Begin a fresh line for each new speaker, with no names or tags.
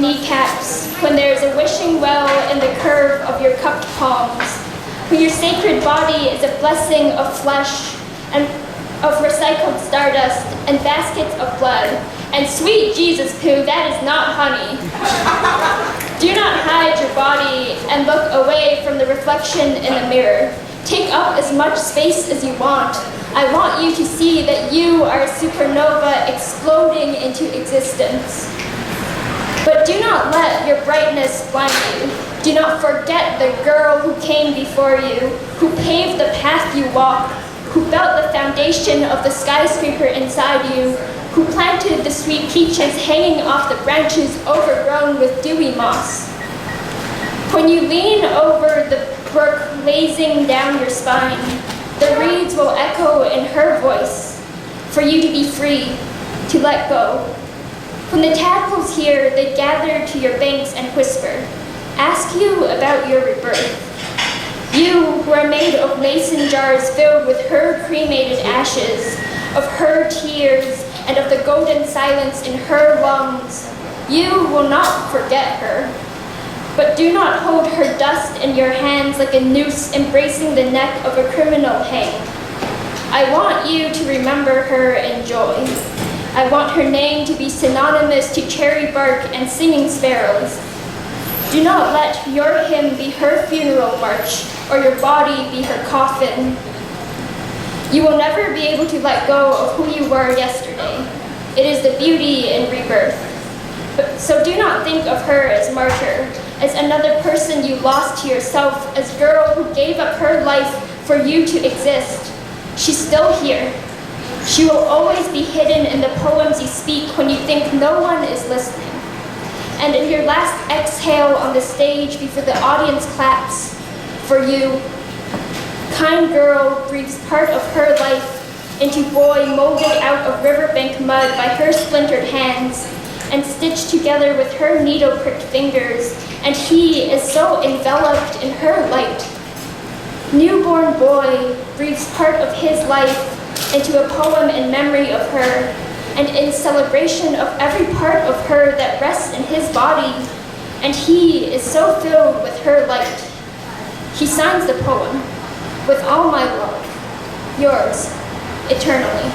kneecaps, when there is a wishing well in the curve of your cupped palms, when your sacred body is a blessing of flesh and of recycled stardust and baskets of blood, and sweet Jesus poo, that is not honey. Do not hide your body and look away from the reflection in the mirror. Take up as much space as you want. I want you to see that you are a supernova exploding into existence. But do not let your brightness blind you. Do not forget the girl who came before you, who paved the path you walk, who built the foundation of the skyscraper inside you, who planted the sweet peaches hanging off the branches overgrown with dewy moss. When you lean over the brook lazing down your spine, the reeds will echo in her voice, for you to be free, to let go. When the tadpoles hear, they gather to your banks and whisper, ask you about your rebirth. You who are made of mason jars filled with her cremated ashes, of her tears, and of the golden silence in her lungs, you will not forget her. But do not hold her dust in your hands like a noose embracing the neck of a criminal hanged. I want you to remember her in joy. I want her name to be synonymous to cherry bark and singing sparrows. Do not let your hymn be her funeral march, or your body be her coffin. You will never be able to let go of who you were yesterday. It is the beauty in rebirth. So do not think of her as martyr, as another person you lost to yourself, as girl who gave up her life for you to exist. She's still here. She will always be hidden in the poems you speak when you think no one is listening. And in your last exhale on the stage before the audience claps for you, kind girl breathes part of her life into boy molded out of riverbank mud by her splintered hands and stitched together with her needle-pricked fingers, and he is so enveloped in her light. Newborn boy breathes part of his life into a poem in memory of her, and in celebration of every part of her that rests in his body, and he is so filled with her light. He signs the poem, with all my love, yours, eternally.